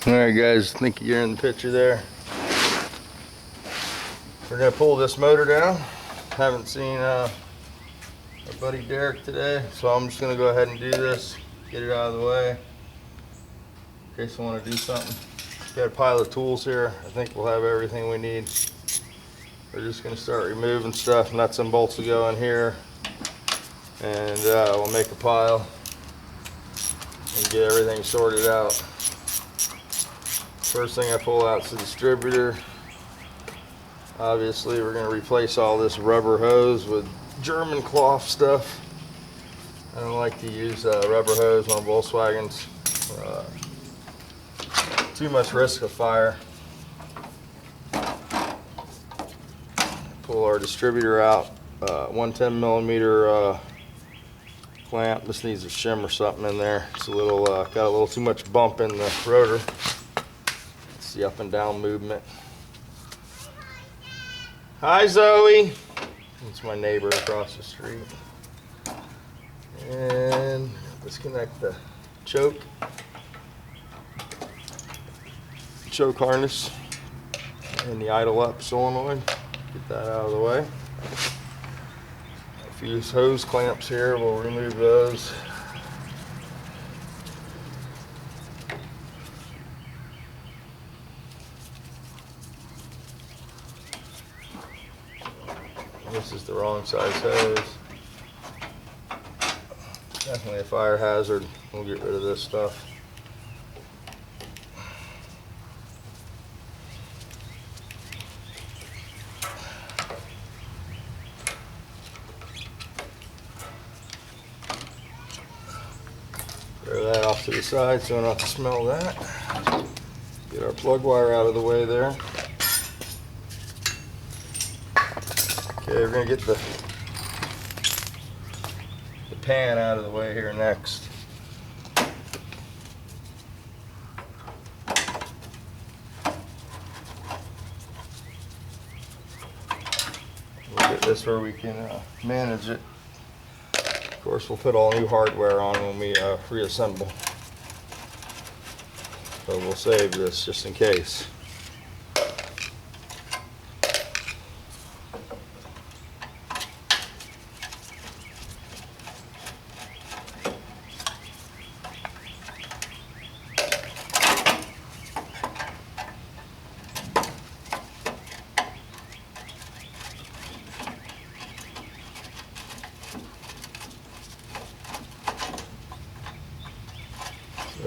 Alright guys, I think you're in the picture there. We're going to pull this motor down. Haven't seen our buddy Derek today, so I'm just going to go ahead and do this, get it out of the way in case I want to do something. Got a pile of tools here. I think we'll have everything we need. We're just going to start removing stuff. Nuts and bolts will go in here, and we'll make a pile and get everything sorted out. First thing I pull out is the distributor. Obviously we're going to replace all this rubber hose with German cloth stuff. I don't like to use rubber hose on Volkswagens. Too much risk of fire. Pull our distributor out. 110 millimeter clamp. This needs a shim or something in there. It's a little got a little too much bump in the rotor. It's the up and down movement. Hi Zoe. It's my neighbor across the street. And disconnect the choke harness and the idle up solenoid. Get that out of the way. A few hose clamps here, we'll remove those. This is the wrong size hose. Definitely a fire hazard. We'll get rid of this stuff. Throw that off to the side so I don't have to smell that. Get our plug wire out of the way there. Okay, we're going to get the pan out of the way here next. We'll get this where we can manage it. Of course, we'll put all new hardware on when we reassemble. So we'll save this just in case.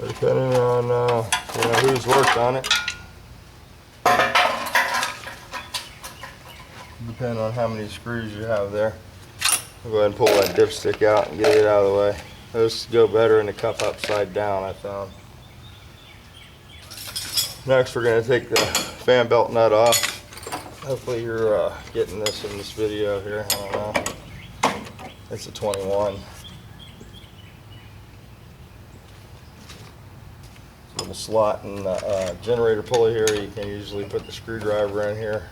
Depending on who's worked on it, depending on how many screws you have there. I'll go ahead and pull that dipstick out and get it out of the way. Those go better in the cup upside down, I found. Next, we're going to take the fan belt nut off. Hopefully you're getting this in this video here. I don't know. It's a 21. Little slot in the generator pulley here. You can usually put the screwdriver in here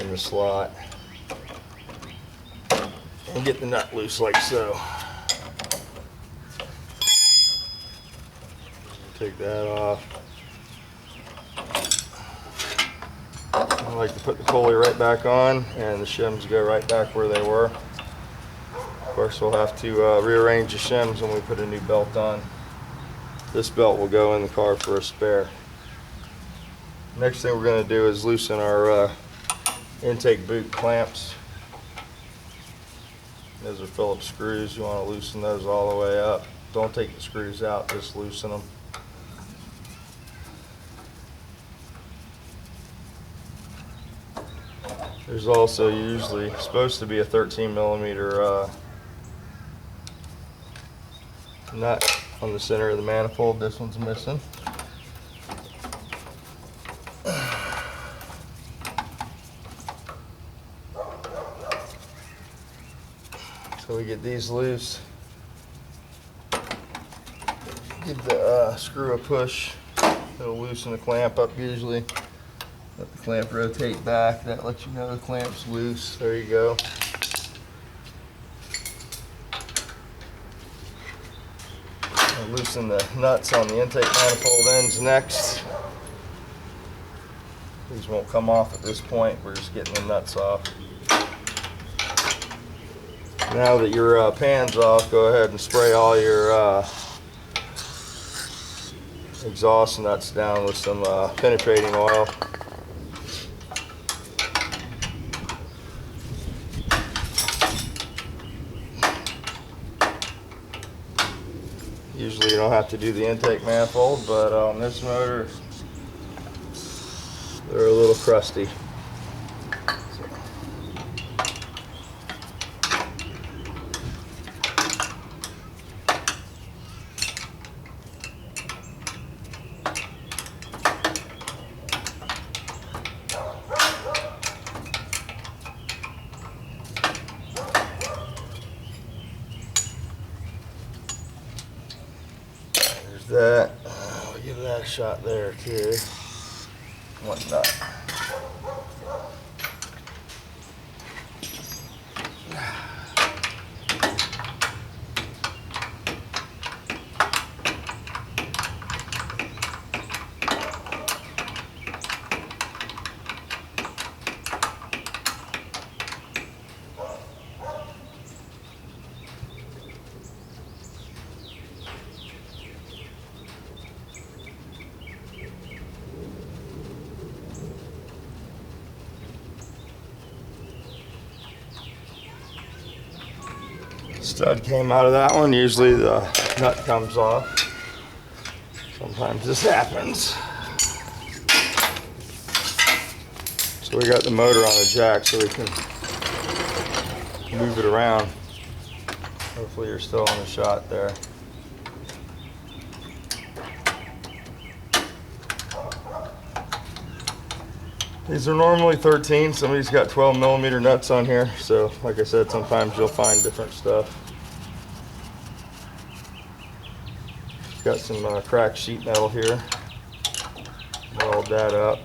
in the slot and get the nut loose like so. Take that off. I like to put the pulley right back on and the shims go right back where they were. Of course, we'll have to rearrange the shims when we put a new belt on. This belt will go in the car for a spare. Next thing we're going to do is loosen our intake boot clamps. Those are Phillips screws. You want to loosen those all the way up. Don't take the screws out, just loosen them. There's also usually supposed to be a 13 millimeter nut on the center of the manifold. This one's missing. So we get these loose. Give the screw a push. It'll loosen the clamp up usually. Let the clamp rotate back. That lets you know the clamp's loose. There you go. loosen the nuts on the intake manifold ends next. These won't come off at this point. We're just getting the nuts off. Now that your pan's off, go ahead and spray all your exhaust nuts down with some penetrating oil. Usually you don't have to do the intake manifold, but on this motor, they're a little crusty. That we'll give that a shot there too. One nut. Stud came out of that one. Usually the nut comes off. Sometimes this happens. So we got the motor on the jack so we can move it around. Hopefully you're still on the shot there. These are normally 13. Somebody's got 12 millimeter nuts on here. So like I said, sometimes you'll find different stuff. Got some cracked sheet metal here. Weld that up.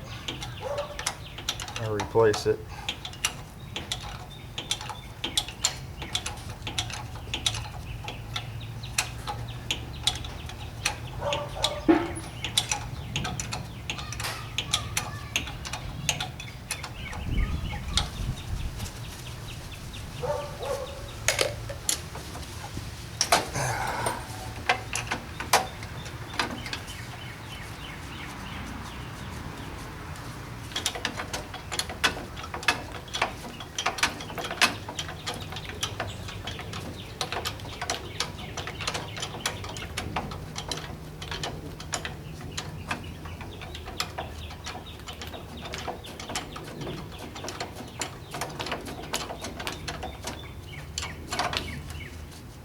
I'll replace it.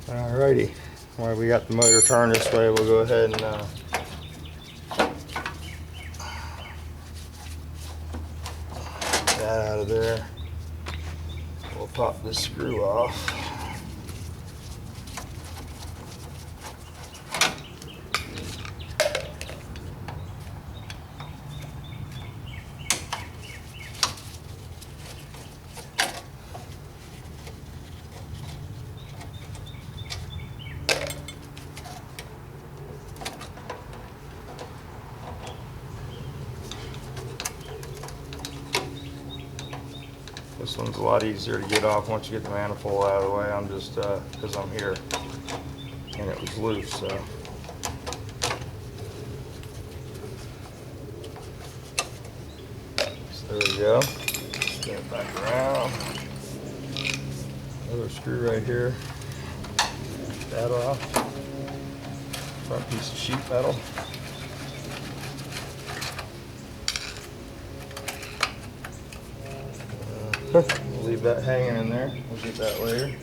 Alrighty, well, we got the motor turned this way. We'll go ahead and get that out of there. We'll pop this screw off. This one's a lot easier to get off once you get the manifold out of the way. I'm just, because I'm here and it was loose, so. There we go. Spin it back around. Another screw right here. Take that off. Front piece of sheet metal. We'll leave that hanging in there. We'll get that later.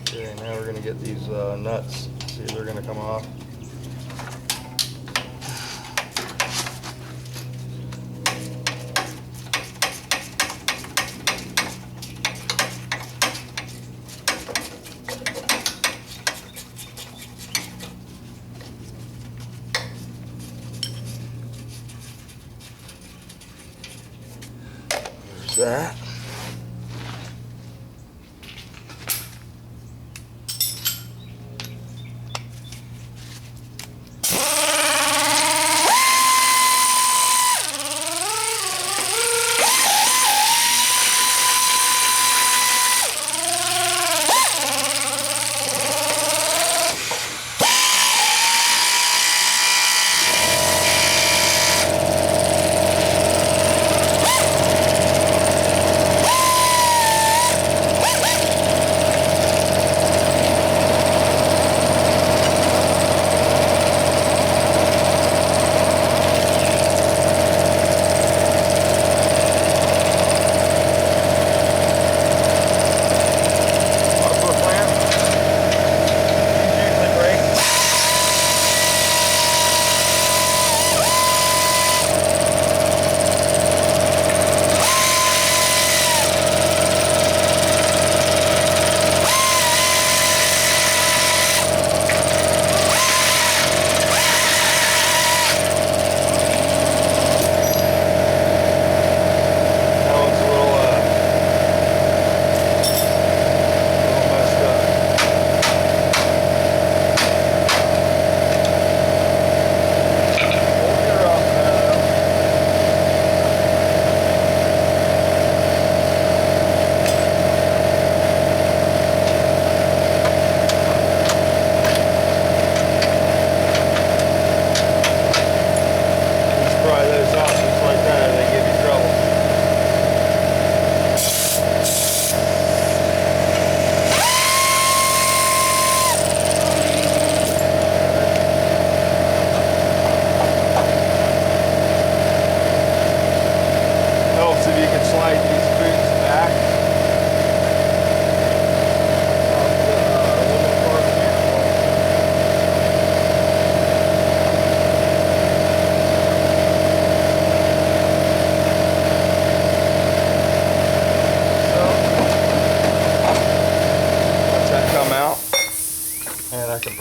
Okay, now we're going to get these nuts. See if they're going to come off. That.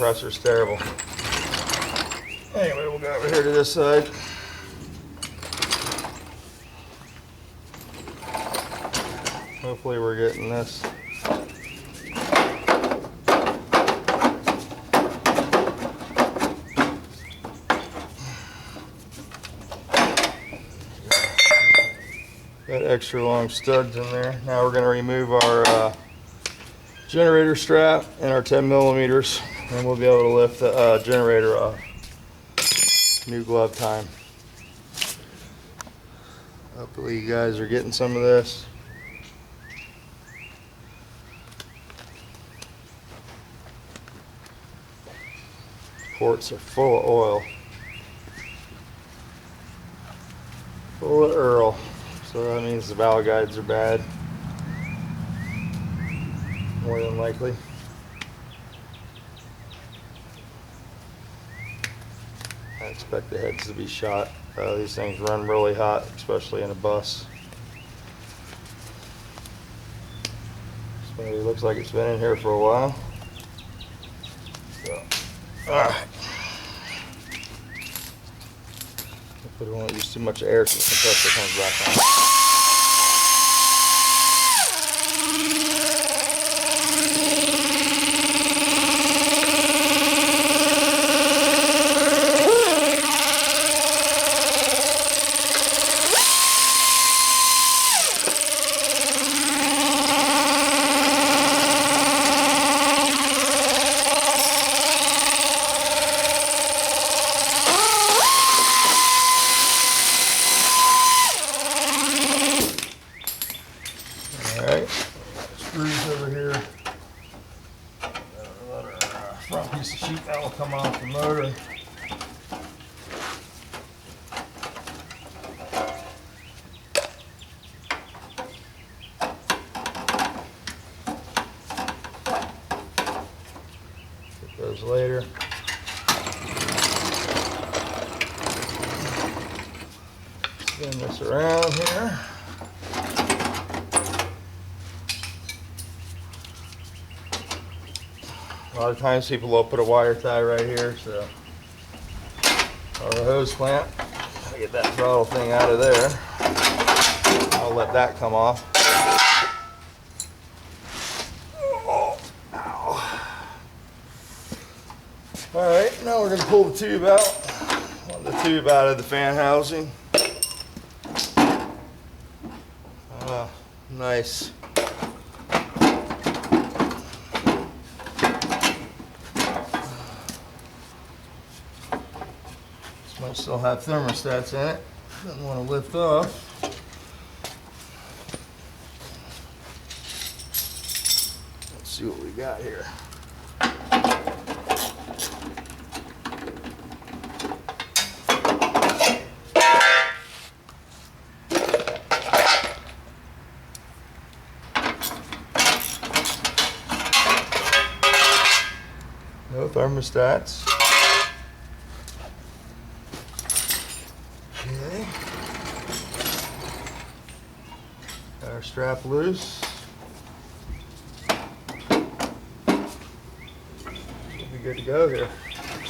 compressor's terrible. Anyway, we'll go over here to this side. Hopefully we're getting this. Got extra long studs in there. Now we're going to remove our generator strap and our 10 millimeters, and we'll be able to lift the generator off. New glove time. Hopefully you guys are getting some of this. Ports are full of oil. Full of Earl. So that means the valve guides are bad. More than likely. I expect the heads to be shot. These things run really hot, especially in a bus. So it looks like it's been in here for a while. So, alright. Hopefully we won't use too much air so the compressor comes back on. Alright, screws over here. Let our front piece of sheet metal come off the motor. Get those later. Spin this around here. A lot of times people will put a wire tie right here, so or a hose clamp. Gotta get that throttle thing out of there. I'll let that come off. Oh, ow. Alright, now we're going to pull the tube out. Want the tube out of the fan housing. Nice. Might still have thermostats in it. Doesn't want to lift off. Let's see what we got here. No thermostats. Okay. Got our strap loose. Should be good to go here.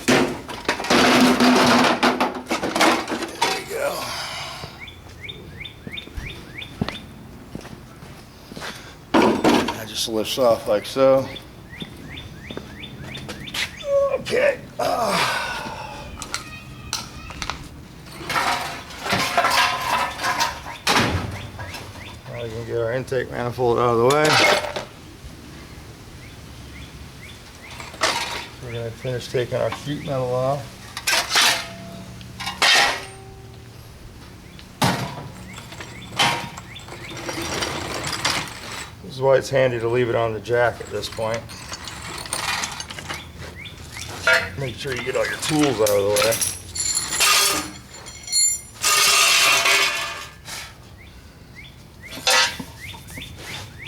There we go. That just lifts off like so. Okay. Now we can get our intake manifold out of the way. We're going to finish taking our sheet metal off. This is why it's handy to leave it on the jack at this point. Make sure you get all your tools out of the way.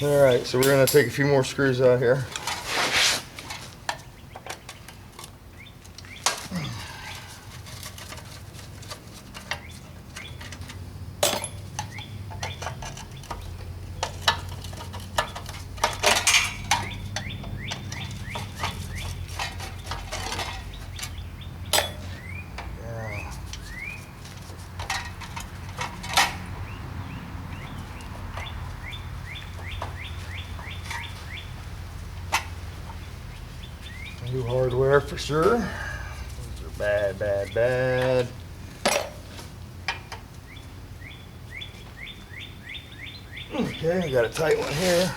Alright, so we're going to take a few more screws out here. New hardware for sure. These are bad, bad, bad. Okay, I got a tight one here.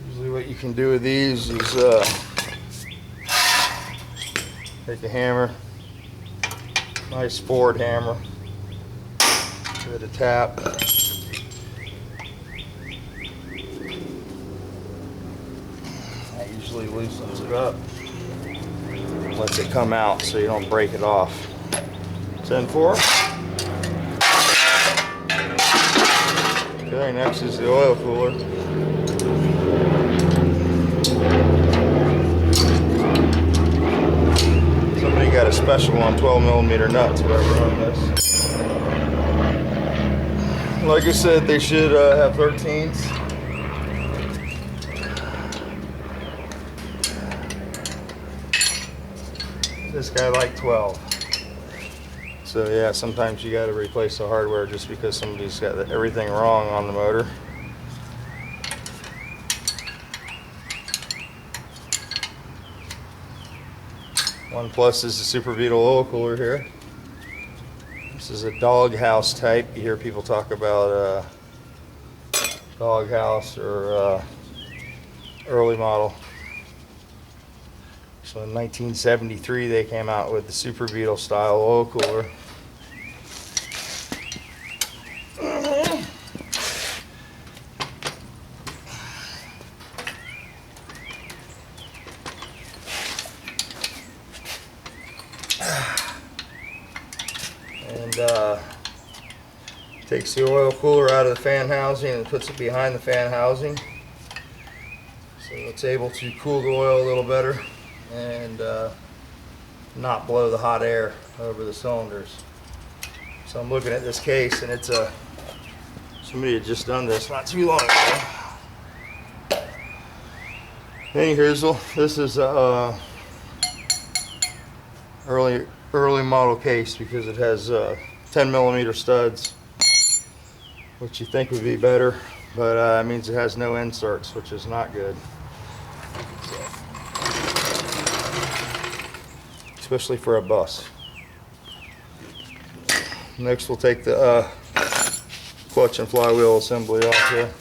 Usually what you can do with these is take a hammer, nice forward hammer, give it a tap. That usually loosens it up, lets it come out so you don't break it off. 10-4. Okay, next is the oil cooler. Somebody got a special on 12mm nuts, whoever on this. Like I said, they should have 13s. This guy liked 12. So yeah, sometimes you got to replace the hardware just because somebody's got everything wrong on the motor. One plus is the Super Beetle oil cooler here. This is a doghouse type. You hear people talk about doghouse or early model. So in 1973 they came out with the Super Beetle style oil cooler. And takes the oil cooler out of the fan housing and puts it behind the fan housing, so it's able to cool the oil a little better and not blow the hot air over the cylinders. So I'm looking at this case, and it's somebody had just done this not too long ago. Anywho, this is a early model case because it has 10mm studs, which you think would be better, but it means it has no inserts, which is not good. Especially for a bus. Next we'll take the clutch and flywheel assembly off here.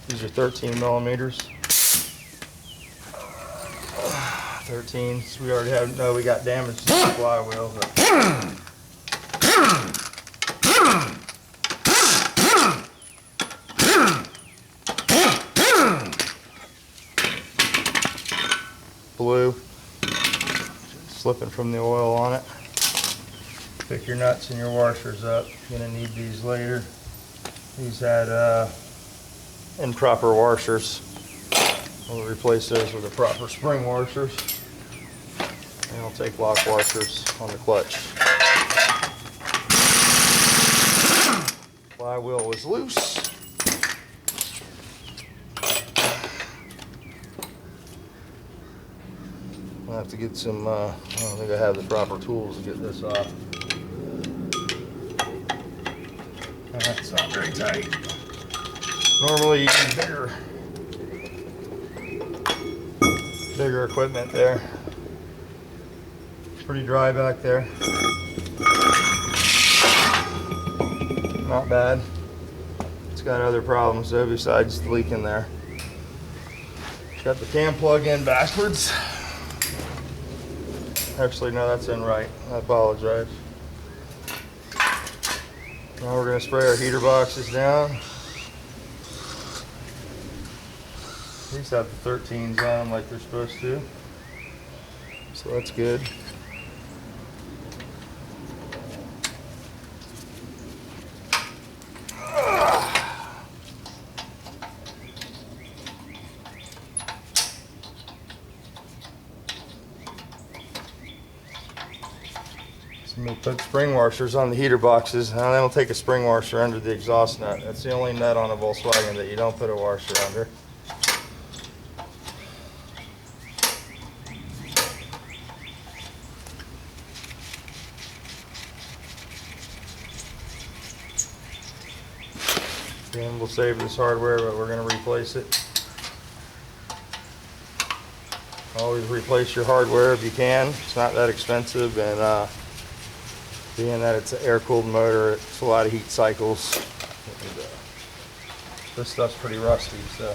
These are 13mm. 13s. We already have, no, we got damage to the flywheel. Blue. Slipping from the oil on it. Pick your nuts and your washers up. You're going to need these later. These had improper washers. We'll replace those with the proper spring washers. And we'll take lock washers on the clutch. Flywheel was loose. I'll have to get some, I don't think I have the proper tools to get this off. That's not very tight. Normally you use bigger equipment there. It's pretty dry back there. Not bad. It's got other problems though besides the leak in there. Got the cam plug in backwards. Actually, no, that's in right. I apologize. Now we're going to spray our heater boxes down. These have the 13s on them like they're supposed to. So that's good. I'm going to put spring washers on the heater boxes, and then I'll take a spring washer under the exhaust nut. That's the only nut on a Volkswagen that you don't put a washer under. And we'll save this hardware, but we're going to replace it. Always replace your hardware if you can. It's not that expensive, and being that it's an air-cooled motor, it's a lot of heat cycles. And, this stuff's pretty rusty, so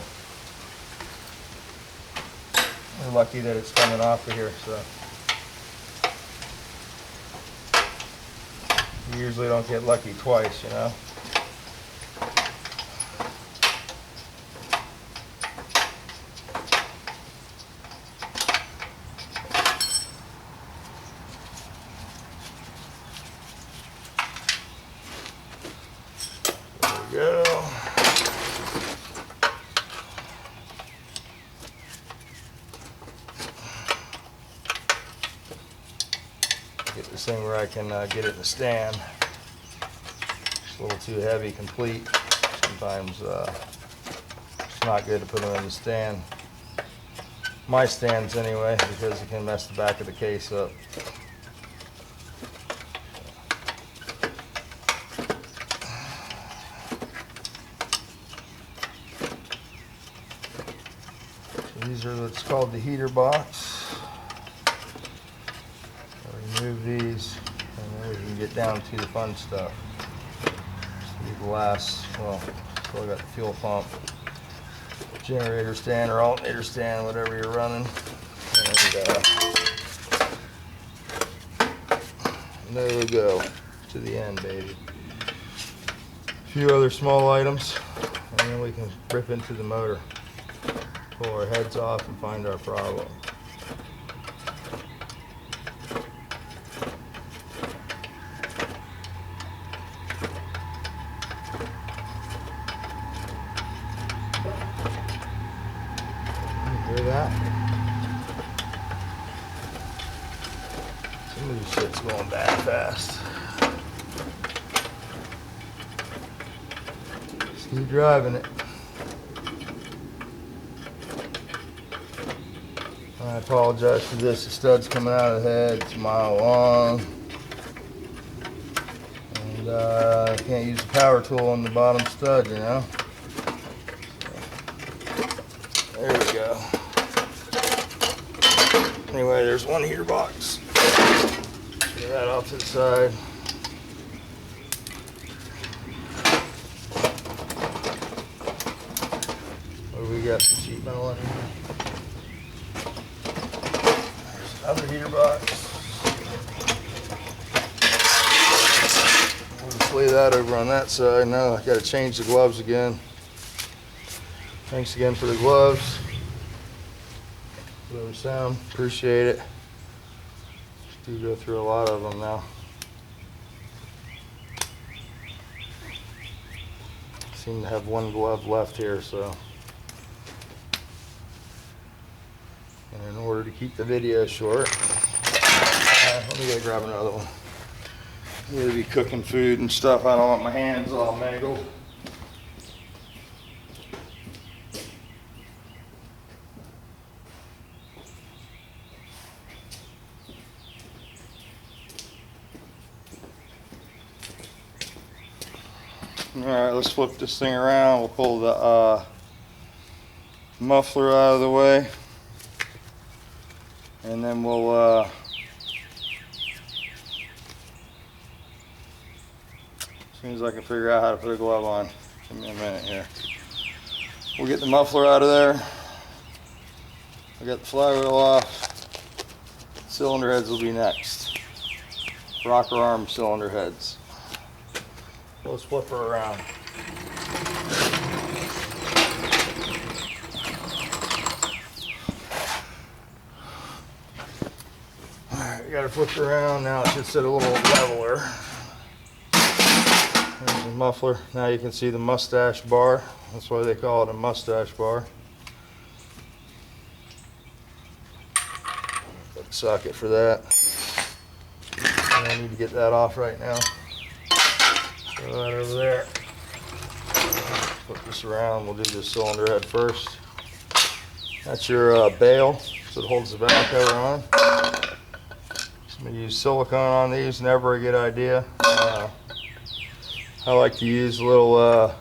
we're lucky that it's coming off of here. So you usually don't get lucky twice, you know. Go. Get this thing where I can get it in the stand. It's a little too heavy complete. Sometimes it's not good to put them in the stand. My stands anyway, because it can mess the back of the case up. These are what's called the heater box. I'll remove these, and then we can get down to the fun stuff. These last, well, still got the fuel pump, generator stand or alternator stand, whatever you're running. And there we go, to the end, baby. A few other small items, and then we can rip into the motor. Pull our heads off and find our problem. You hear that? Some of this shit's going bad fast. Just keep driving it. I apologize for this. The stud's coming out of the head. It's a mile long. And I can't use the power tool on the bottom stud, you know. So, there we go. Anyway, there's one heater box. Get that off to the side. What do we got? Some sheet metal in here. Other heater box. We'll just lay that over on that side. Now I got to change the gloves again. Thanks again for the gloves. Whatever sound, appreciate it. Do go through a lot of them now. Seem to have one glove left here, so. And in order to keep the video short, let me go grab another one. I'm going to be cooking food and stuff. I don't want my hands all mangled. Alright, let's flip this thing around. We'll pull the muffler out of the way. And then we'll as soon as I can figure out how to put a glove on, give me a minute here. We'll get the muffler out of there. I got the flywheel off. Cylinder heads will be next. Rocker arm cylinder heads. Let's flip her around. You got to flip it around. Now it should sit a little leveler. There's the muffler. Now you can see the mustache bar. That's why they call it a mustache bar. Got the socket for that. And I need to get that off right now. Throw that over there. Flip this around. We'll do the cylinder head first. That's your bail, so it holds the valve cover on. I'm going to use silicone on these, never a good idea. I like to use little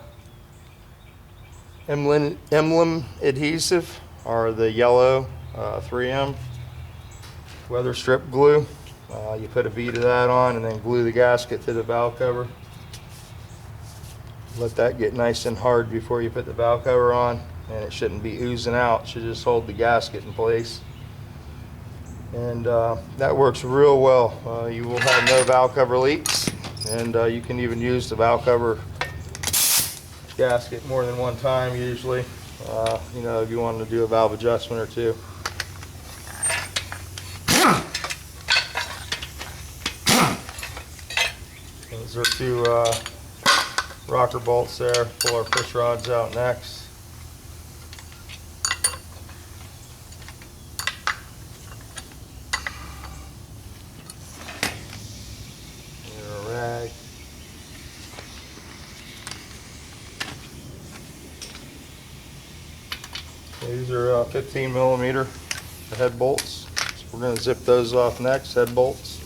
emblem adhesive, or the yellow 3M weather strip glue. You put a bead of that on and then glue the gasket to the valve cover. Let that get nice and hard before you put the valve cover on, and it shouldn't be oozing out. It should just hold the gasket in place. And that works real well. You will have no valve cover leaks, and you can even use the valve cover gasket more than one time usually. You know, if you wanted to do a valve adjustment or two. Those are two rocker bolts there. Pull our push rods out next. Here, a rag. These are 15 millimeter head bolts. So we're going to zip those off next, head bolts.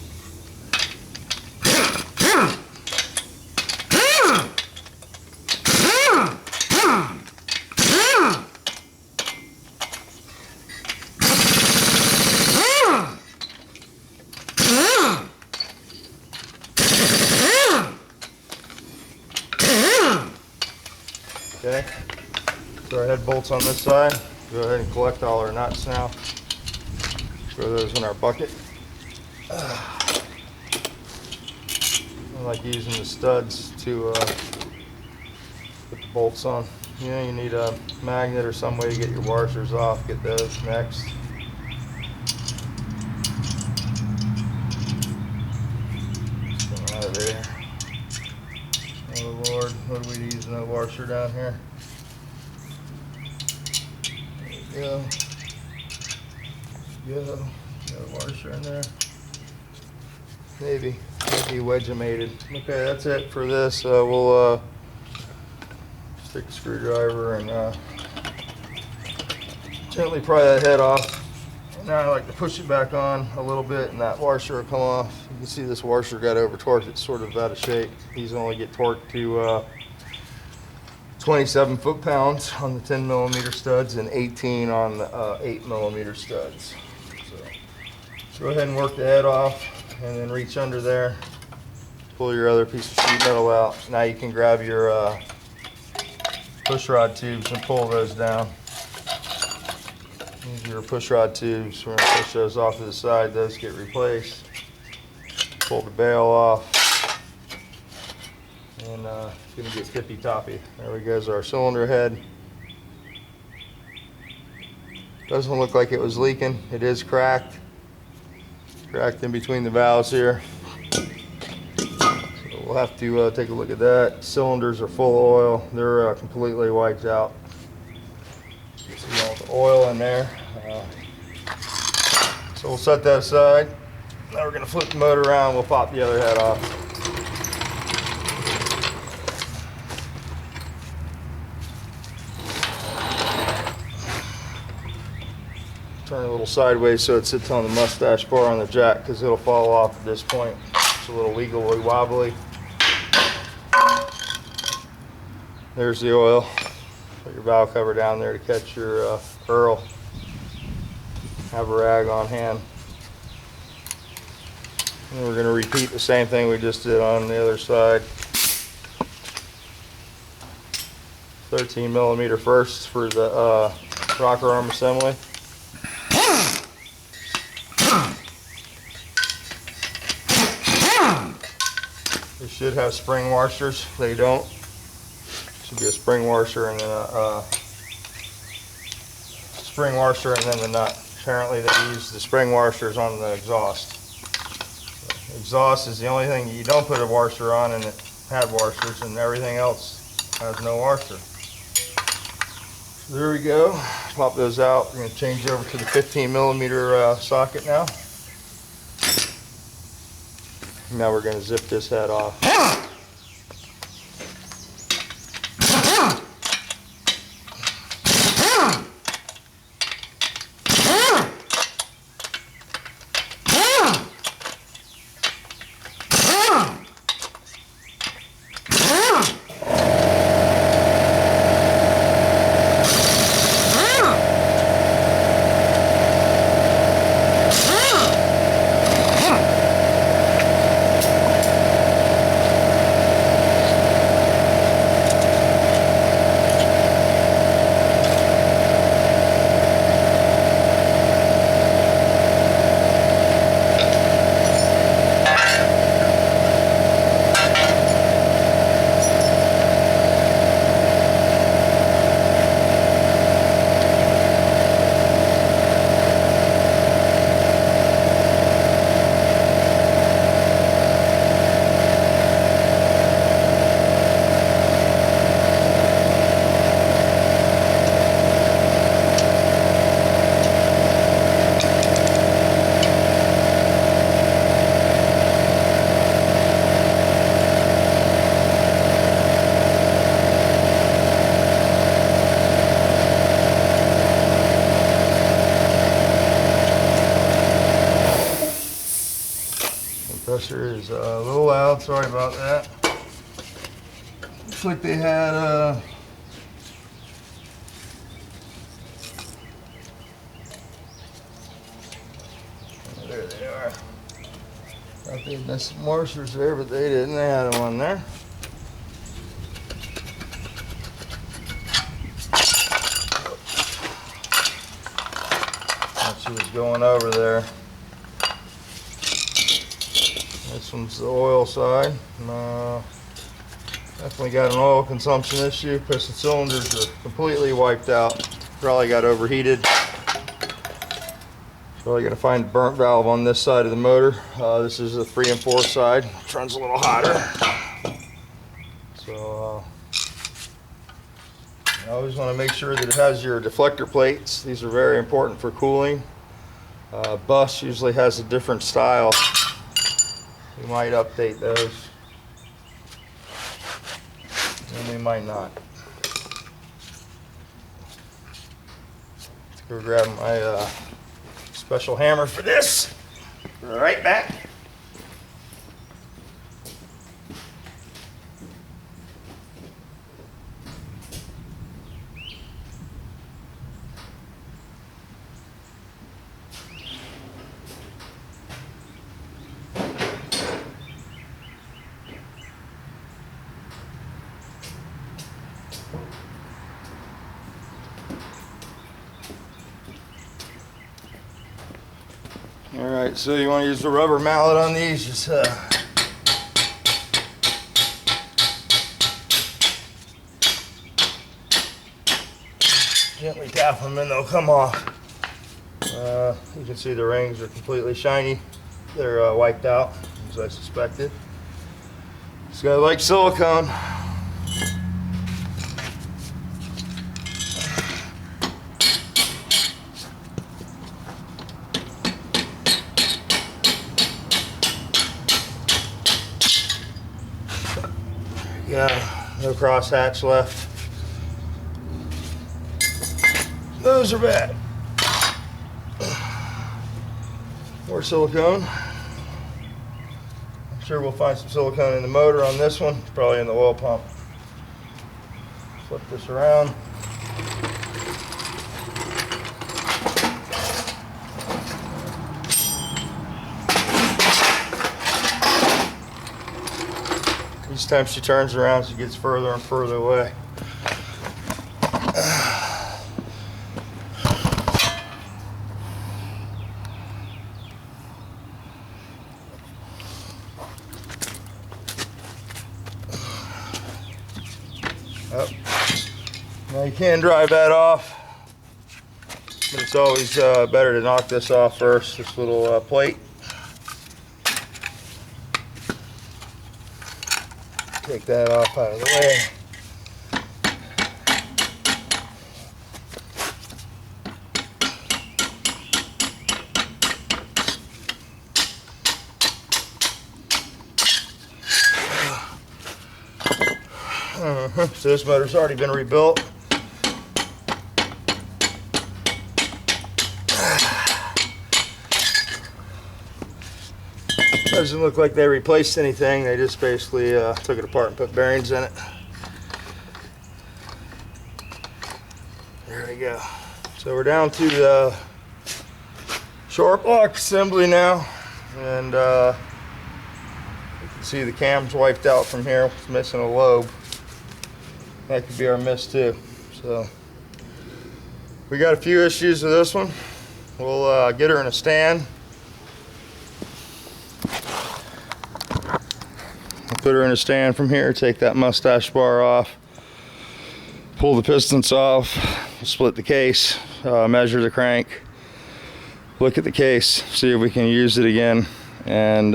Okay, so our head bolts on this side. Go ahead and collect all our nuts now. Throw those in our bucket. I like using the studs to put the bolts on. You know, you need a magnet or some way to get your washers off. Get those next. Just come out of there. Oh Lord, what are we using a washer down here? There you go. Got a washer in there. Maybe wedge-mated. Okay, that's it for this. We'll stick a screwdriver and gently pry that head off. Now I like to push it back on a little bit and that washer will come off. You can see this washer got over torqued. It's sort of out of shape. These only get torqued to 27 foot-pounds on the 10 millimeter studs and 18 on the 8 millimeter studs. So go ahead and work the head off and then reach under there. Pull your other piece of sheet metal out. Now you can grab your push rod tubes and pull those down. These are your push rod tubes. We're going to push those off to the side. Those get replaced. Pull the bail off. And it's going to get tippy-toppy. There we goes our cylinder head. Doesn't look like it was leaking. It is cracked. Cracked in between the valves here. So we'll have to take a look at that. Cylinders are full of oil. They're completely wiped out. See all the oil in there. So we'll set that aside. Now we're going to flip the motor around. We'll pop the other head off. Turn it a little sideways so it sits on the mustache bar on the jack, because it'll fall off at this point. It's a little legally wobbly. There's the oil. Put your valve cover down there to catch your pearl. Have a rag on hand. And we're going to repeat the same thing we just did on the other side. 13 millimeter first for the rocker arm assembly. They should have spring washers. They don't. Should be a spring washer and then a spring washer and then the nut. Apparently they use the spring washers on the exhaust. The exhaust is the only thing you don't put a washer on, and it had washers, and everything else has no washer. So there we go. Pop those out. We're going to change over to the 15 millimeter socket now. Now we're going to zip this head off. compressor is a little loud, sorry about that. Looks like they had there they are. Thought they'd been some washers there, but they didn't. They had one there. She was going over there. This one's the oil side. Definitely got an oil consumption issue. Piston cylinders are completely wiped out. Probably got overheated. Probably gonna find a burnt valve on this side of the motor. This is the 3 and 4 side, which runs a little hotter. So you always want to make sure that it has your deflector plates. These are very important for cooling. Bus usually has a different style. We might update those, and we might not. Let's go grab my special hammer for this. Right back. Alright, so you want to use the rubber mallet on these, just gently tap them and they'll come off. You can see the rings are completely shiny. They're wiped out, as I suspected. This guy likes silicone. Yeah, no crosshatch left. Those are bad. More silicone. I'm sure we'll find some silicone in the motor on this one. It's probably in the oil pump. Flip this around. Each time she turns around, she gets further and further away. Oh. Now you can drive that off, but it's always better to knock this off first, this little plate. Take that off out of the way. So this motor's already been rebuilt. Doesn't look like they replaced anything. They just basically took it apart and put bearings in it. There we go. So we're down to the short block assembly now, and you can see the cam's wiped out from here. It's missing a lobe. That could be our miss too. So we got a few issues with this one. We'll get her in a stand. Put her in a stand from here, take that mustache bar off, pull the pistons off, split the case, measure the crank, look at the case, see if we can use it again, and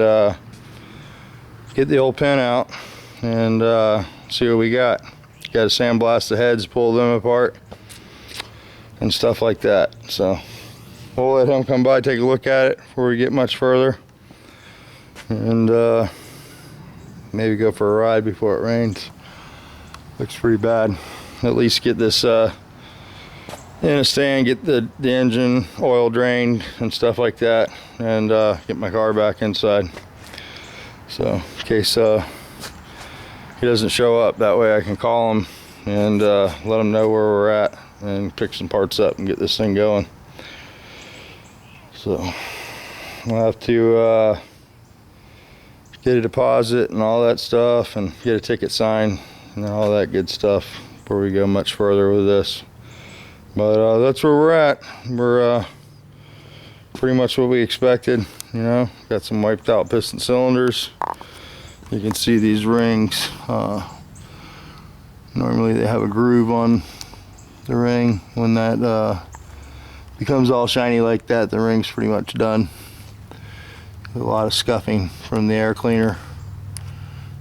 get the old pin out and see what we got. Got to sandblast the heads, pull them apart, and stuff like that. So we'll let him come by, take a look at it before we get much further, and maybe go for a ride before it rains. Looks pretty bad. At least get this in a stand, get the engine oil drained and stuff like that, and get my car back inside. So in case he doesn't show up, that way I can call him and let him know where we're at and pick some parts up and get this thing going. So we'll have to get a deposit and all that stuff and get a ticket signed and all that good stuff before we go much further with this. But that's where we're at. We're pretty much what we expected, you know. Got some wiped out piston cylinders. You can see these rings. Normally they have a groove on the ring. When that becomes all shiny like that, the ring's pretty much done. A lot of scuffing from the air cleaner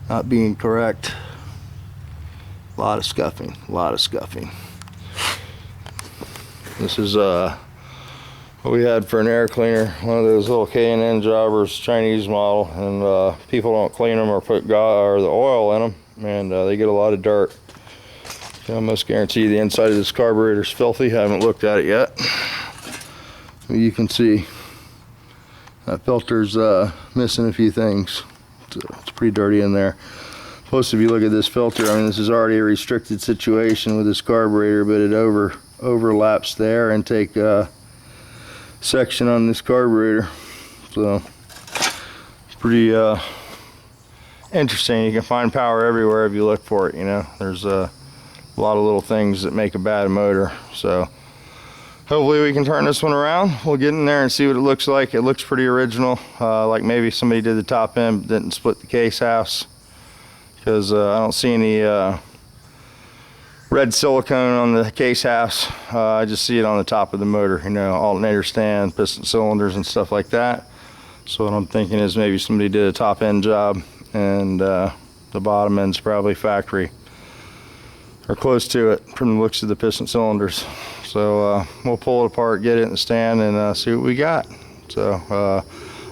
not being correct. A lot of scuffing, a lot of scuffing. This is what we had for an air cleaner, one of those little K&N jobbers, Chinese model, and people don't clean them or put the oil in them, and they get a lot of dirt. I can almost guarantee the inside of this carburetor is filthy. I haven't looked at it yet. But you can see that filter's missing a few things. It's pretty dirty in there. Plus, if you look at this filter, I mean, this is already a restricted situation with this carburetor, but it overlaps the air intake section on this carburetor. So pretty interesting. You can find power everywhere if you look for it, you know. There's a lot of little things that make a bad motor. So hopefully we can turn this one around. We'll get in there and see what it looks like. It looks pretty original, like maybe somebody did the top end, didn't split the case house, because I don't see any red silicone on the case house. I just see it on the top of the motor, you know, alternator stand, piston cylinders and stuff like that. So what I'm thinking is maybe somebody did a top end job, and the bottom end's probably factory or close to it from the looks of the piston cylinders. So we'll pull it apart, get it in the stand, and see what we got. So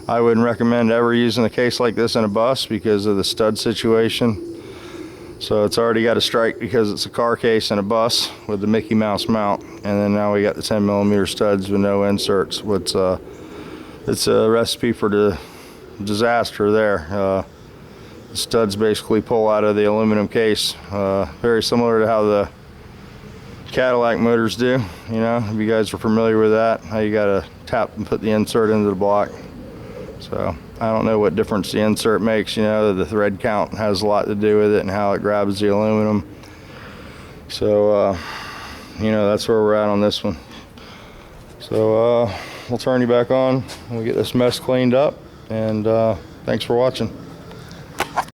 I wouldn't recommend ever using a case like this in a bus because of the stud situation. So it's already got a strike because it's a car case and a bus with the Mickey Mouse mount, and then now we got the 10mm studs with no inserts. It's a recipe for the disaster there. The studs basically pull out of the aluminum case, very similar to how the Cadillac motors do. You know, if you guys are familiar with that, how you gotta tap and put the insert into the block. So I don't know what difference the insert makes. You know, the thread count has a lot to do with it and how it grabs the aluminum. So you know, that's where we're at on this one. So we'll turn you back on when we get this mess cleaned up, and thanks for watching.